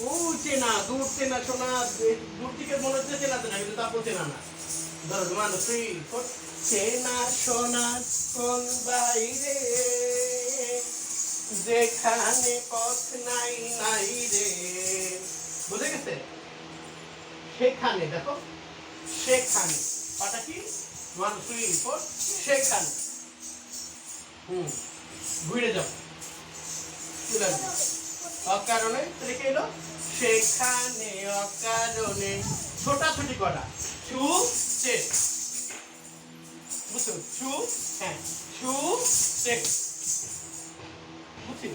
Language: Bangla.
ও চেনা, দূর চেনা শোনা, দূর থেকে মনে হচ্ছে চেনা চেনা, কিন্তু তারপর চেনা না। ধরো ওয়ান থ্রি ফোর। চেনা শোনা কোন বাইরে, যেখানে পথ নাই নাই রে। বুঝে গেছে? সেখানে দেখো, সেখানে পাটা কি ওয়ান থ্রি ফোর, সেখানে। ঘুরে যাও, চলে আসবে। অকারণে তাহলে কি এলো? সেখানে অকারণে ছোটাছুটি করা, ছু চে। বুঝছো? ছু, হ্যাঁ, ছু চে। বুঝছি?